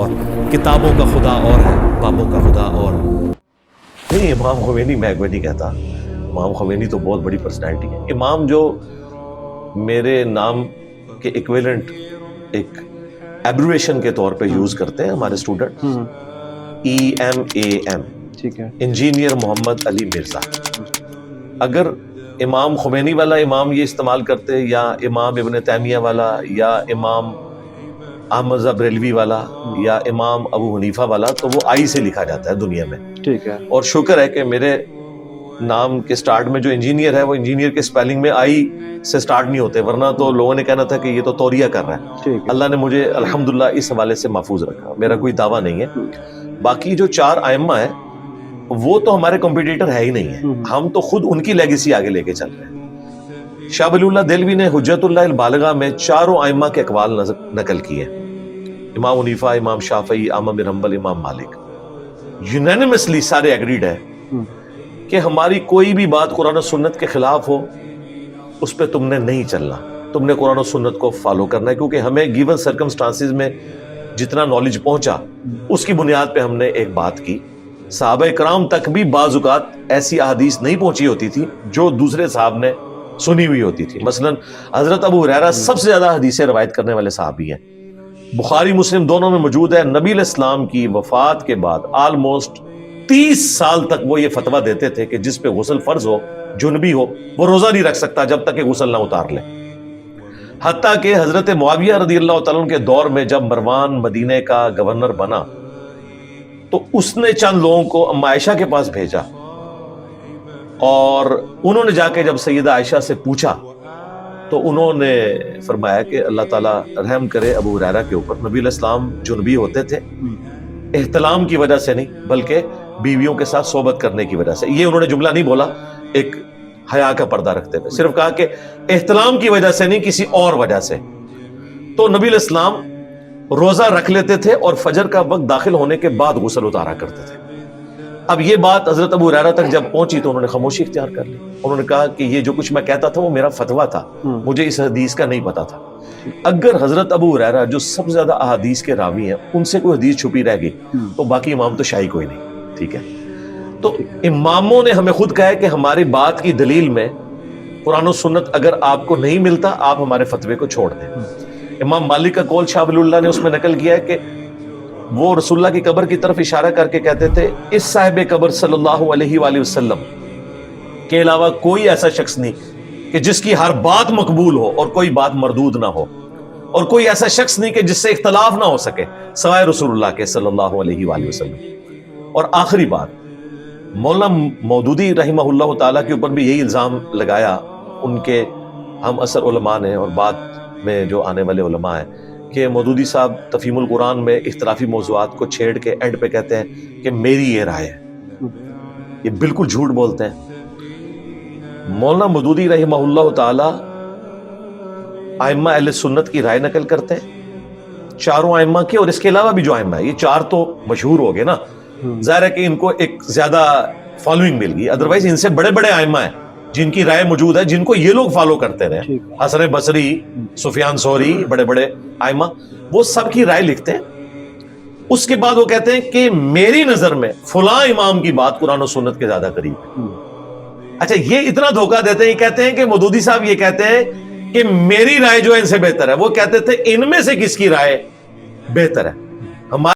اور کتابوں کا خدا اور ہے، بابوں کا خدا اور نہیں، امام خمینی میں کوئی نہیں کہتا. امام خمینی تو بہت بڑی پرسنالٹی ہے. امام جو میرے نام کے ایکویلنٹ ایک ایبریویشن کے طور پہ یوز کرتے ہیں ہمارے اسٹوڈنٹ، EMAM، ٹھیک ہے. انجینئر محمد علی مرزا. اگر امام خمینی والا امام یہ استعمال کرتے، یا امام ابن تیمیہ والا، یا امام احمد بریلوی والا، یا امام ابو حنیفہ والا، تو وہ آئی سے لکھا جاتا ہے دنیا میں. ٹھیک ہے. اور شکر ہے کہ میرے نام کے سٹارٹ میں جو انجینئر ہے، وہ انجینئر کے سپیلنگ میں آئی سے سٹارٹ نہیں ہوتے، ورنہ تو لوگوں نے کہنا تھا کہ یہ تو توریہ کر رہا ہے. ٹھیک ہے. اللہ نے مجھے الحمدللہ اس حوالے سے محفوظ رکھا. میرا کوئی دعویٰ نہیں ہے. باقی جو 4 ائمہ ہیں وہ تو ہمارے کمپیٹیٹر ہے ہی نہیں ہے. ہم تو خود ان کی لیگیسی آگے لے کے چل رہے ہیں. شاہ ولی اللہ دہلوی نے حجت اللہ البالغہ میں 4 ائمہ کے اقوال نقل کیے: امام حنیفہ، امام شافعی، احمد بن حنبل، امام مالک. یونینیمسلی سارے ایگریڈ ہے کہ ہماری کوئی بھی بات قرآن و سنت کے خلاف ہو، اس پہ تم نے نہیں چلنا، تم نے قرآن و سنت کو فالو کرنا ہے. کیونکہ ہمیں گیون سرکمسٹانسز میں جتنا نالج پہنچا اس کی بنیاد پہ ہم نے ایک بات کی. صحابہ کرام تک بھی بعض اوقات ایسی احادیث نہیں پہنچی ہوتی تھی جو دوسرے صاحب نے سنی ہوئی ہوتی تھی. مثلا حضرت ابو ہریرہ سب سے زیادہ حدیثیں روایت کرنے والے صحابی ہیں. بخاری مسلم دونوں میں موجود ہے. نبی علیہ السلام کی وفات کے بعد آلموسٹ 30 سال تک وہ یہ فتویٰ دیتے تھے کہ جس پہ غسل فرض ہو، جنبی ہو، وہ روزہ نہیں رکھ سکتا جب تک کہ غسل نہ اتار لے. حتیٰ کہ حضرت معاویہ رضی اللہ تعالیٰ عنہ کے دور میں جب مروان مدینے کا گورنر بنا تو اس نے چند لوگوں کو اما عائشہ کے پاس بھیجا، اور انہوں نے جا کے جب سیدہ عائشہ سے پوچھا تو انہوں نے فرمایا کہ اللہ تعالیٰ رحم کرے ابو ہریرہ کے اوپر. نبی علیہ السلام جنبی ہوتے تھے، احتلام کی وجہ سے نہیں بلکہ بیویوں کے ساتھ صحبت کرنے کی وجہ سے. یہ انہوں نے جملہ نہیں بولا ایک حیا کا پردہ رکھتے ہوئے، صرف کہا کہ احتلام کی وجہ سے نہیں، کسی اور وجہ سے. تو نبی علیہ السلام روزہ رکھ لیتے تھے اور فجر کا وقت داخل ہونے کے بعد غسل اتارا کرتے تھے. اب یہ بات حضرت ابو ہریرہ تک جب پہنچی تو انہوں نے خاموشی اختیار کر لی. انہوں نے کہا کہ یہ جو کچھ میں کہتا تھا وہ میرا فتویٰ تھا، مجھے اس حدیث کا نہیں پتا تھا. اگر حضرت ابو ہریرہ جو سب سے زیادہ احادیث کے راوی ہیں ان سے کوئی حدیث چھپی رہ گئی تو باقی امام تو شاہی کوئی نہیں. ٹھیک ہے. تو اماموں نے ہمیں خود کہا ہے کہ ہماری بات کی دلیل میں قرآن و سنت اگر آپ کو نہیں ملتا آپ ہمارے فتوے کو چھوڑ دیں. امام مالک کا قول شاہ ولی اللہ نے اس میں نقل کیا ہے کہ وہ رسول اللہ کی قبر کی طرف اشارہ کر کے کہتے تھے اس صاحب قبر صلی اللہ علیہ وآلہ وسلم کے علاوہ کوئی ایسا شخص نہیں کہ جس کی ہر بات مقبول ہو اور کوئی بات مردود نہ ہو، اور کوئی ایسا شخص نہیں کہ جس سے اختلاف نہ ہو سکے سوائے رسول اللہ کے صلی اللہ علیہ وآلہ وسلم. اور آخری بات، مولانا مودودی رحمہ اللہ تعالیٰ کے اوپر بھی یہی الزام لگایا، ان کے ہم اثر علماء نے اور بعد میں جو آنے والے علماء ہیں، کہ مودودی صاحب تفہیم القرآن میں اختلافی موضوعات کو چھیڑ کے اینڈ پہ کہتے ہیں کہ میری یہ رائے ہے. یہ بالکل جھوٹ بولتے ہیں. مولانا مودودی رحمہ اللہ تعالی ائمہ اہل سنت کی رائے نقل کرتے ہیں، 4 ائمہ کی، اور اس کے علاوہ بھی جو ائمہ ہے، یہ 4 تو مشہور ہو گئے نا، ظاہر ہے کہ ان کو ایک زیادہ فالوئنگ مل گئی. ادروائز ان سے بڑے بڑے ائمہ ہیں جن کی رائے موجود ہے، جن کو یہ لوگ فالو کرتے رہے. حسن بصری، سفیان ثوری، بڑے بڑے ائمہ، وہ سب کی رائے لکھتے ہیں. اس کے بعد وہ کہتے ہیں کہ میری نظر میں فلاں امام کی بات قرآن و سنت کے زیادہ قریب ہے. اچھا، یہ اتنا دھوکہ دیتے ہیں، یہ کہتے ہیں کہ مودودی صاحب یہ کہتے ہیں کہ میری رائے جو ہے ان سے بہتر ہے. وہ کہتے تھے ان میں سے کس کی رائے بہتر ہے؟ ہمارے